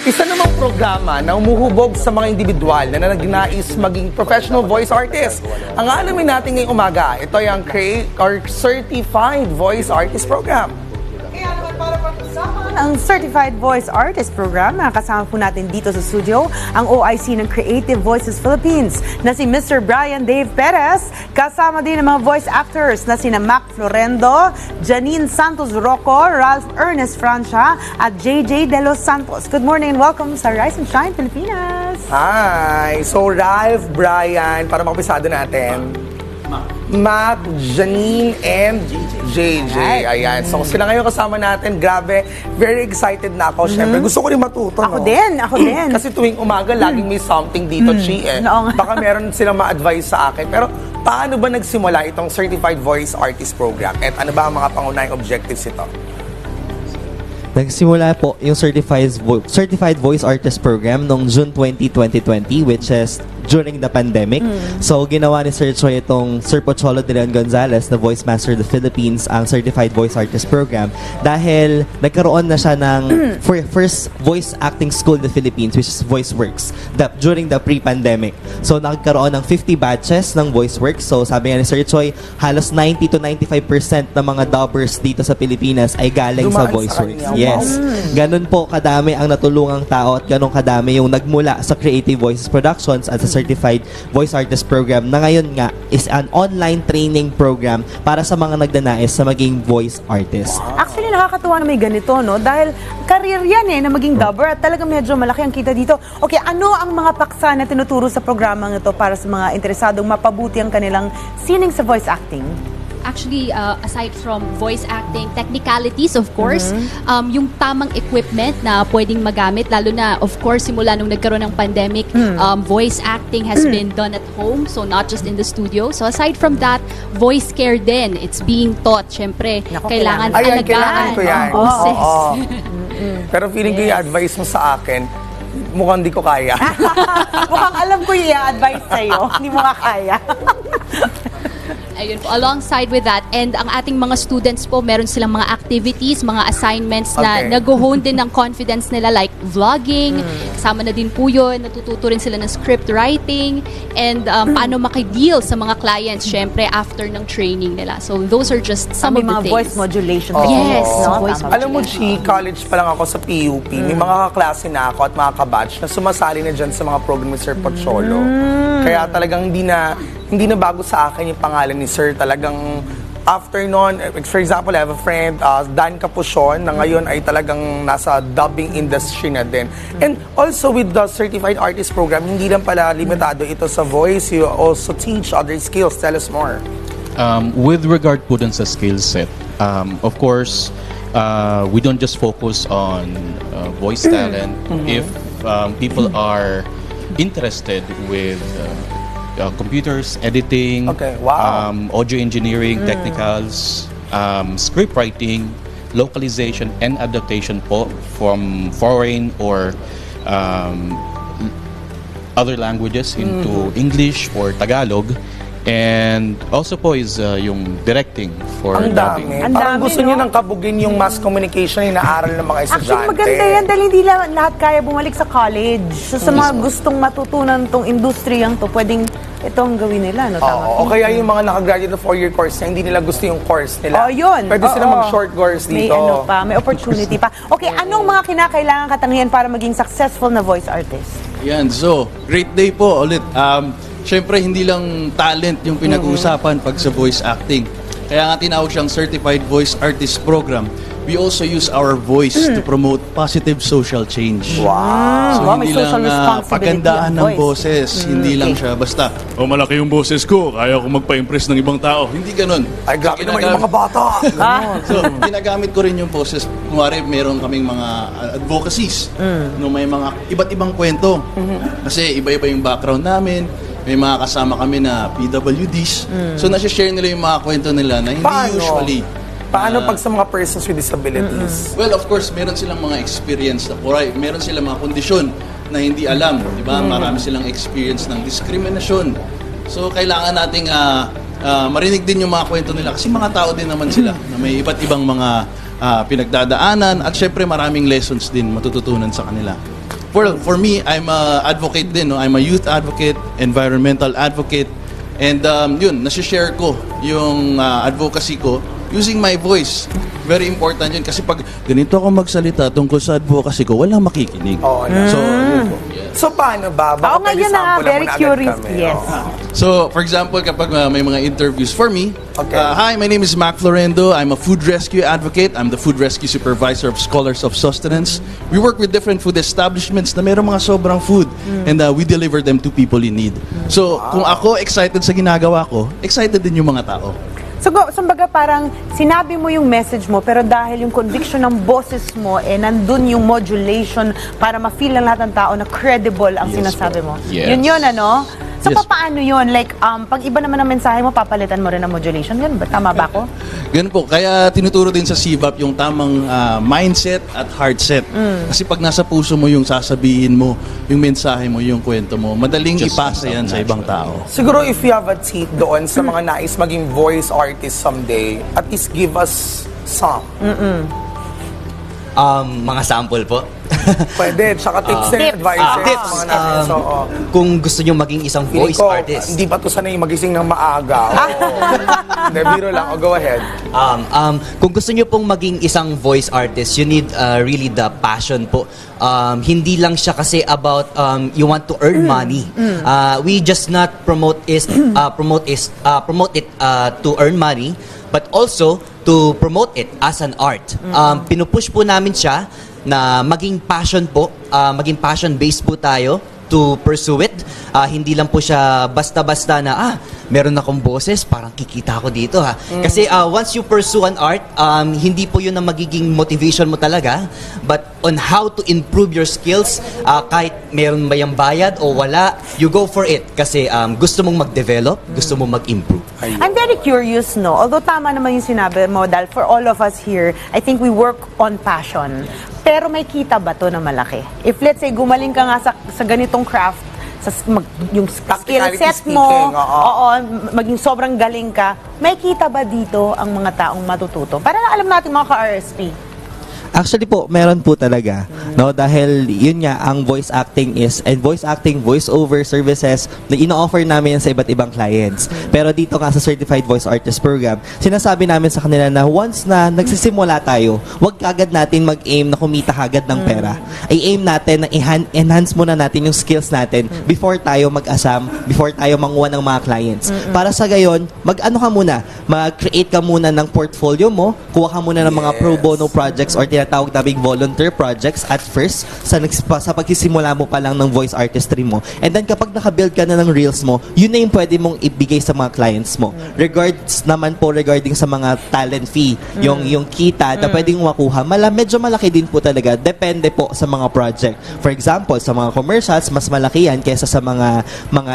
Isa namang programa na umuhubog sa mga individual na nagnais maging professional voice artist. Ang alamin natin ngayong umaga, ito ay ang Certified Voice Artist Program. Kaya naman para pag-usapan ang Certified Voice Artist Program, nakasama po natin dito sa studio ang OIC ng Creative Voices Philippines na si Mr. Brian Dave Perez, kasama din ang mga voice actors na sina Mac Florendo, Janine Santos Rocco, Ralph Ernest Francia at JJ De Los Santos. Good morning and welcome sa Rise and Shine Pilipinas. Hi! So Ralph, Brian, para makabisado natin. Mac, Janine, and JJ. Ayan. So sila ngayon kasama natin. Grabe, very excited na ako. Siyempre, gusto ko rin matuto. Ako din. Kasi tuwing umaga, laging may something dito, Chi. Baka meron silang ma-advise sa akin. Pero paano ba nagsimula itong Certified Voice Artist Program? At ano ba ang mga pangunahing objectives ito? Nagsimula po yung Certified Voice Artist Program noong June 20, 2020, which is during the pandemic. So, ginawa ni Sir Choi itong Sir Pocholo de Leon Gonzalez, the Voice Master of the Philippines, ang Certified Voice Artist Program dahil nagkaroon na siya ng first voice acting school in the Philippines, which is VoiceWorks, during the pre-pandemic. So, nagkaroon ng 50 batches ng VoiceWorks. So, sabi nga ni Sir Choi, halos 90 to 95% ng mga dubbers dito sa Pilipinas ay galing sa VoiceWorks. Yes. Ganun po kadami ang natulungang tao at ganun kadami yung nagmula sa Creative Voices Productions at sa Certified Voice Artist Program na ngayon nga is an online training program para sa mga nagnanais sa maging voice artist. Actually, nakakatuwa na may ganito, no? Dahil career yan na maging dubber at talagang medyo malaki ang kita dito. Okay, ano ang mga paksa na tinuturo sa programang ito para sa mga interesadong mapabuti ang kanilang sining sa voice acting? Actually, aside from voice acting, technicalities, of course, yung tamang equipment na pwedeng magamit, lalo na, of course, simula nung nagkaroon ng pandemic, voice acting has been done at home, so not just in the studio. So aside from that, voice care din, it's being taught. Siyempre, kailangan alagaan ang boses. Pero feeling ko yung advice mo sa akin, mukhang di ko kaya. Mukhang alam ko yung advice sa'yo, hindi mo nga kaya. Ayun po, alongside with that, and ang ating mga students po, meron silang mga activities, mga assignments na nag-hone din ng confidence nila like vlogging, kasama na din po yun, natututo rin sila ng script writing, and paano makideal sa mga clients, syempre, after ng training nila. So, those are just some of the things. Voice modulation. Yes, no? voice modulation. Alam mo, Chi, college pa lang ako sa PUP, may mga kaklase na ako at mga kabatch na sumasali na dyan sa mga program ni Sir Pocholo. Kaya talagang hindi na bago sa akin yung pangalan ni Sir. Talagang after nun, for example, I have a friend, Dan Capuchon, na ngayon ay talagang nasa dubbing industry na din. And also with the Certified Artist Program, hindi lang pala limitado ito sa voice, you also teach other skills. Tell us more. With regard po dun sa skill set, of course, we don't just focus on voice talent. If people are interested with computers, editing, audio engineering, technicals, script writing, localization, and adaptation po from foreign or other languages into English or Tagalog. And also po is yung directing for dubbing. Parang gusto niyo nang kabugin yung mass communication na inaaral ng mga estudyante. Actually, maganda yan dahil hindi lahat kaya bumalik sa college. So, sa mga gustong matutunan tong industriyang to, pwedeng itong gawin nila, no? O kaya yung mga nakagraduate na 4-year course na hindi nila gusto yung course nila. Yun. Pwede sila mag-short course dito. May opportunity pa. Okay, anong mga kinakailangan katangian para maging successful na voice artist? Yan, so, great day po ulit. Siyempre, hindi lang talent yung pinag-uusapan pag sa voice acting. Kaya nga tinawag siyang Certified Voice Artist Program. We also use our voice to promote positive social change. Wow! So, hindi lang pagandahan ng boses. Hindi lang siya basta, malaki yung boses ko, kaya ko magpa-impress ng ibang tao. Hindi ganun. Ay, grabe naman yung mga bata! So, ginagamit ko rin yung boses. Kunwari, meron kaming mga advocacies. No, may mga iba't ibang kwento. Kasi iba-iba yung background namin. May mga kasama kami na PWDs. So, nasi-share nila yung mga kwento nila na hindi usually. Paano pag sa mga persons with disabilities? Well, of course, meron silang mga experience na meron silang mga kondisyon na hindi alam. Diba? Marami silang experience ng diskriminasyon. So, kailangan nating marinig din yung mga kwento nila. Kasi mga tao din naman sila na may iba't ibang mga pinagdadaanan, at syempre maraming lessons din matututunan sa kanila. For me, I'm a advocate din, no? I'm a youth advocate, environmental advocate, and yun, nasi-share ko yung advocacy ko using my voice. Very important yun kasi pag ganito ako magsalita tungkol sa advocacy ko, walang makikinig. Oo, So, yun po. So, paano ba? Baka Oo, ngayon na, sample very mo na agad curious. kami. Yes. Oo. So, for example, kapag may mga interviews for me, Okay. hi, my name is Mac Florendo. I'm a food rescue advocate. I'm the food rescue supervisor of Scholars of Sustenance. We work with different food establishments na mayroong mga sobrang food and we deliver them to people in need. So, kung ako excited sa ginagawa ko, excited din yung mga tao. So, kumbaga parang sinabi mo yung message mo, pero dahil yung conviction ng boses mo, nandun yung modulation para ma-feel ng lahat ng tao na credible ang Yes, sinasabi po. mo. Yes. Yun, ano? So, Yes. paano yun? Like, pag iba naman ang mensahe mo, papalitan mo rin ang modulation. Yun ba? Tama ba ako? Ganun po. Kaya tinuturo din sa CVAP yung tamang mindset at heart set. Kasi pag nasa puso mo yung sasabihin mo, yung mensahe mo, yung kwento mo, madaling Just ipasa yan sa ibang tao. Siguro if you have a seat doon sa mga nais maging voice artist someday, at least give us some. Mga sample po. Pwede, tsaka tips and Tips. advices. Tips. Mga nais. Oo. Kung gusto nyo maging isang Feeling voice ko, artist. Hindi pa to sanay magising ng maaga. Hindi, biro lang. Go ahead. Kung gusto nyo pong maging isang voice artist, you need really the passion po. Hindi lang siya kasi about you want to earn money. We just not promote it to earn money, but also to promote it as an art. Pinupush po namin siya na maging passion po, maging passion-based po tayo to pursue it. Hindi lang po siya basta-basta na, meron akong boses, parang kikita ako dito ha. Kasi once you pursue an art, hindi po yun ang magiging motivation mo talaga, but on how to improve your skills, kahit meron ba yung bayad o wala, you go for it. Kasi gusto mong mag-develop, gusto mong mag-improve. I'm very curious, no? Although tama naman yung sinabi mo, dahil for all of us here, I think we work on passion. Pero may kita ba to na malaki? If let's say, gumaling ka nga sa ganitong craft, yung skill Practicality set mo, speaking, oo. maging sobrang galing ka, may kita ba dito ang mga taong matututo? Para na alam natin mga ka-RSP. Actually po, meron po talaga. No? Dahil yun nga, ang voice acting voice over services na ino-offer namin yan sa iba't ibang clients. Pero dito nga sa Certified Voice Artist Program, sinasabi namin sa kanila na once na nagsisimula tayo, wag kagad natin mag-aim na kumita kagad ng pera. I-aim natin na enhance muna natin yung skills natin before tayo mag-asam, before tayo manguha ng mga clients. Para sa gayon, mag-create ka muna ng portfolio mo, kuha ka muna ng mga pro bono projects or tinatawag naming volunteer projects at first sa pagsisimula mo pa lang ng voice artistry mo. And then kapag nakabuild ka na ng reels mo, yun na yung pwede mong ibigay sa mga clients mo. Regarding sa mga talent fee, yung kita na pwedeng makuha, medyo malaki din po talaga. Depende po sa mga project. For example, sa mga commercials, mas malaki yan kaysa sa mga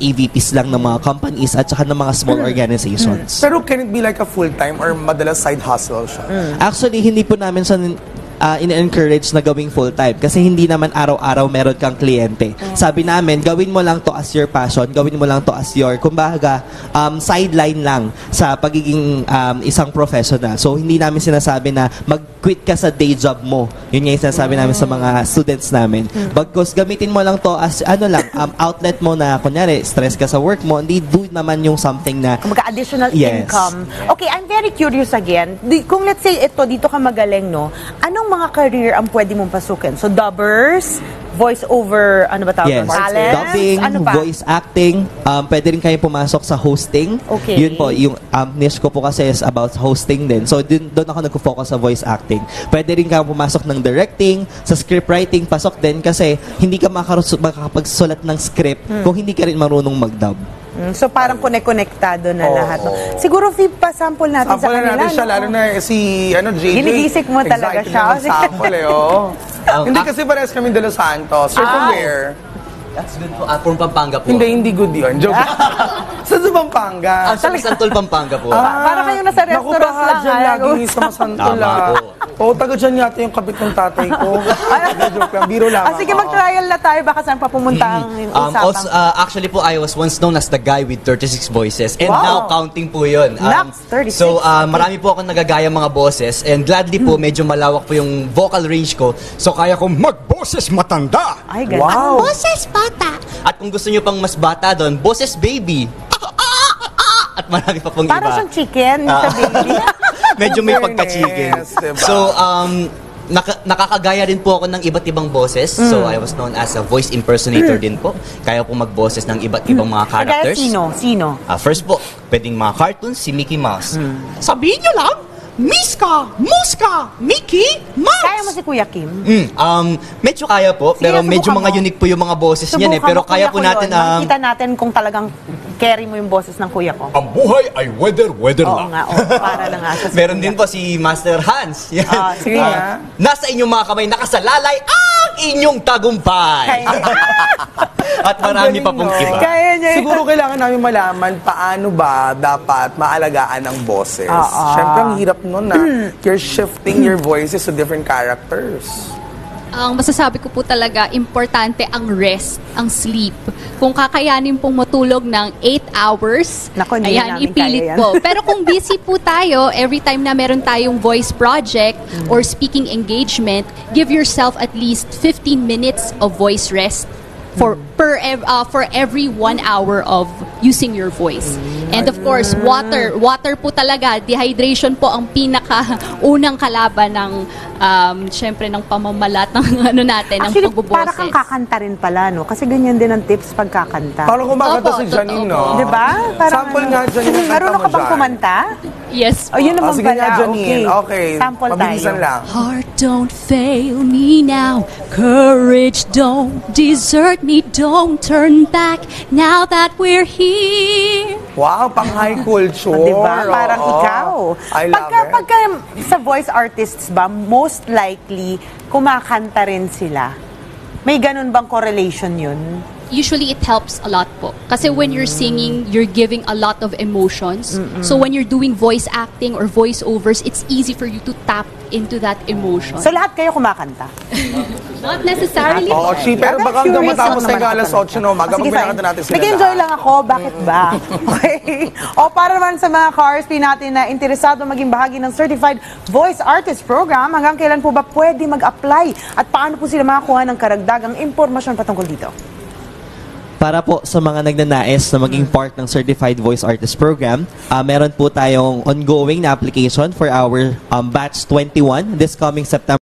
EVPs lang ng mga companies at saka ng mga small organizations. Pero can it be like a full-time or madalas side hustle siya? Actually, hindi po namin siya in-encourage na gawing full-time kasi hindi naman araw-araw meron kang kliyente. Sabi namin, gawin mo lang to as your passion, gawin mo lang to as your, kumbaga, sideline lang sa pagiging isang professional. So, hindi namin sinasabi na mag-quit ka sa day job mo. Yun yung sinasabi namin sa mga students namin. Bagkus, gamitin mo lang to as, outlet mo na, kunyari, stress ka sa work mo, hindi do naman yung something na Kumbaga additional Yes. income. Okay, I'm very curious again. Kung let's say dito ka magaling, no? Anong mga career ang pwede mong pasukin? So, dubbers, voice over, ano ba tawag? Yes. Talents? Dubbing, ano pa? voice acting, pwede rin kayo pumasok sa hosting. Okay. Yun po, yung niche ko po kasi is about hosting din. So, doon ako nag-focus sa voice acting. Pwede rin kayo pumasok ng directing, sa script writing, pasok din kasi hindi ka makakapagsulat ng script kung hindi ka rin marunong mag-dub. So, parang konektado na lahat. No? Siguro, Fib, pa-sample natin sa Sample kanila. na natin siya, no? lalo na si JJ. Ginigisik mo talaga Excited siya. na mag-sample Hindi kasi parehas kami De Los Santos. You're from where? That's good po. From Pampanga po. Hindi good yun. Joke. Sa Pampanga. Sa Masantol, Pampanga po. Para kayong nasa Naku, restaurant baka lang. dyan lagi sa Masantol. Tama po. Oo, taga dyan yata yung kabit ng tatay ko. Joke lang, biro lang. Sige, mag-trial na tayo. Baka saan pa pumunta ang usapan. Also, actually po, I was once known as the guy with 36 voices. And Wow. now, counting po yun. Naks, 36. So, marami po akong nagagaya mga boses. And gladly po, medyo malawak po yung vocal range ko. So, kaya kong mag-boses matanda. Ay, ganun. Wow. Boses bata. At kung gusto nyo pang mas bata doon, boses baby. At marami pa pong Para iba. siyang chicken, Mr. Baby. Medyo may Fairness, pagka-chicken. diba? So, nakakagaya rin po ako ng iba't ibang boses. So, I was known as a voice impersonator din po. Kaya po magboses ng iba't ibang mga Kagaya characters. sino? First po, pwedeng mga cartoons, si Mickey Mouse. Sabihin nyo lang, Miska, Muska, Mickey Mouse! Kaya mo si Kuya Kim? Medyo kaya po, Sige, pero medyo subukan mga mo. unique po yung mga boses niyan eh. Subukan Pero mo, kaya kuya po ko natin, yun. Makikita natin kung talagang carry mo yung boses ng kuya ko. Ang buhay ay weather Oo lang. nga, para na nga siya. meron din po si Master Hans. Yan. Sige nga. Nasa inyong mga kamay nakasalalay ang inyong tagumpay. At marami pa pong iba. Kaya niya. Siguro kailangan namin malaman paano ba dapat maalagaan ang boses. Siyempre, ang hirap nun na you're shifting your voices to different characters. Ang masasabi ko po talaga, importante ang rest, ang sleep. Kung kakayanin pong matulog ng 8 hours, Naku, hindi na namin ipilit kaya yan. po. Pero kung busy po tayo, every time na meron tayong voice project or speaking engagement, give yourself at least 15 minutes of voice rest for every 1 hour of using your voice. And of course, water po talaga. Dehydration po ang pinaka-unang kalaban ng syempre ng pamamalat ng natin, ng Actually, pagbuboses. para kang kakanta rin pala, no? Kasi ganyan din ang tips pagkakanta. Parang kumakanta Opo, si Janine, totoo no? po. Di ba? Parang Sample nga, Janine, yung kanta Marunong ka mo bang dyan. kumanta? Yes po. Oh, yun naman Sige pala. nga, Janine. Okay. Sample Mabilisan tayo. lang. Heart, don't fail me now. Courage, don't desert me. Don't turn back now that we're here. Wow, pang high culture. Di ba? Parang Oo. ikaw. I love it. Pagka sa voice artists ba, most likely, kumakanta rin sila. May ganun bang correlation yun? Usually it helps a lot po. Kasi when you're singing, you're giving a lot of emotions. So when you're doing voice acting or voiceovers, it's easy for you to tap into that emotion. So lahat kayo kumakanta? Not necessarily. Oo, Chi, pero baka hanggang matapos tayo alas 8 na umaga, magpinakanta natin sila Nag-enjoy lahat. lang ako, bakit ba? Okay. O para naman sa mga ka-RSP natin na interesado maging bahagi ng Certified Voice Artist Program, hanggang kailan po ba pwede mag-apply? At paano po sila makakuha ng karagdagang impormasyon patungkol dito? Para po sa mga nagnanais na maging part ng Certified Voice Artist Program, meron po tayong ongoing na application for our Batch 21 this coming September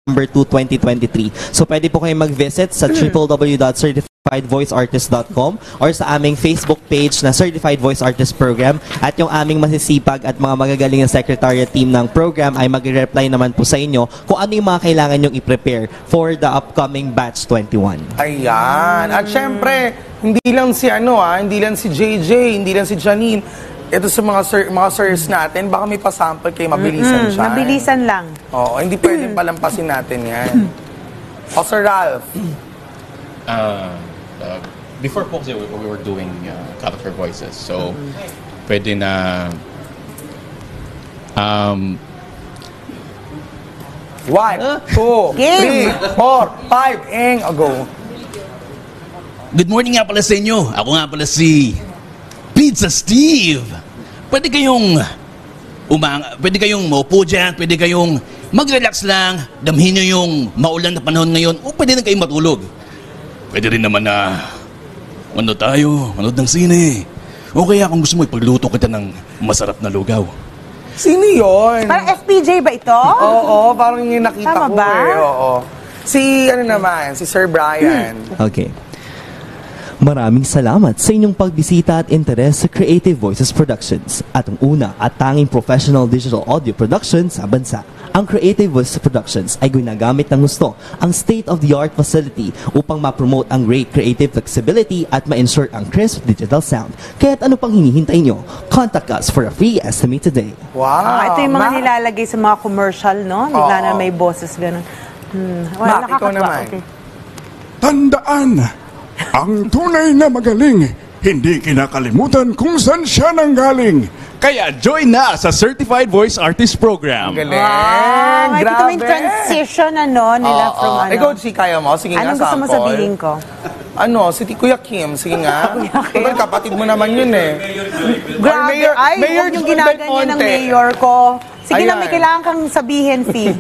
2, 2023. So pwede po kayong mag-visit sa www.certifiedvoiceartist.com or sa aming Facebook page na Certified Voice Artist Program, at yung aming masisipag at mga magagaling na secretariat team ng program ay mag-reply naman po sa inyo kung ano yung mga kailangan nyong i-prepare for the upcoming Batch 21. Ayan. At syempre, hindi lang si hindi lang si JJ, hindi lang si Janine. Ito sa mga sirs natin, baka may pasample kayo, mabilisan siya. Mabilisan lang. Oo, hindi pwedeng palampasin natin yan. O Sir Ralph. Before po kasi we were doing character voices. So, pwede na 1, 2, Game. 3, 4, 5, go. Good morning nga pala sa inyo. Ako nga pala si Pizza Steve. Pwede kayong maupo dyan, pwede kayong mag-relax lang, damhin nyo yung maulan na panahon ngayon, o pwede na kayong matulog. Pwede rin naman na manood ng sine. O kaya kung gusto mo, ipagluto kita ng masarap na lugaw. Sino yun? Parang FPJ ba ito? Oo, parang yung nakita Tama ko ba? Oo. Si si Sir Brian. Okay. Maraming salamat sa inyong pagbisita at interes sa Creative Voices Productions, at ang una at tanging professional digital audio production sa bansa. Ang Creative Voices Productions ay ginagamit ng gusto ang state-of-the-art facility upang ma-promote ang great creative flexibility at ma-ensure ang crisp digital sound. Kaya't ano pang hinihintay nyo? Contact us for a free estimate today. Wow. Ito yung mga nilalagay sa mga commercial, no? Bigla na may boses ganun. Mac, ikaw naman. Okay. Tandaan, ang tunay na magaling, hindi kinakalimutan kung saan siya nanggaling. Kaya join na sa Certified Voice Artist Program. Galing. Wow, may kita Grabe. may transition nila Oo, from Ikaw, si kaya mo? Sige nga, Anong gusto mo sample. sabihin ko? Si Kuya Kim. Sige nga. Total, kapatid mo naman yun eh. Grabe, huwag yung ginaganyan ng mayor ko. Sige na, may Ayan. kailangan kang sabihin, Fee.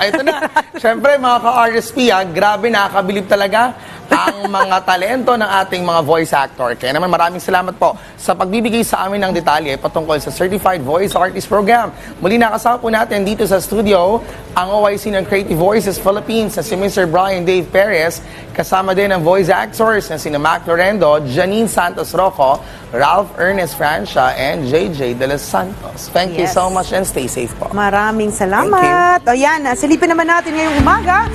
Ito na. Siyempre, mga ka-RSP, grabe, nakakabilib talaga ang mga talento ng ating mga voice actor. Kaya naman maraming salamat po sa pagbibigay sa amin ng detalye patungkol sa Certified Voice Artist Program. Muli nakasama po natin dito sa studio ang OIC ng Creative Voices Philippines na si Mr. Brian Dave Perez, kasama din ang voice actors na sina Mac Lorendo, Janine Santos Roco, Ralph Ernest Francia, and JJ De Los Santos. Thank you Yes. so much and stay safe po. Maraming salamat. O yan, silipin naman natin ngayong umaga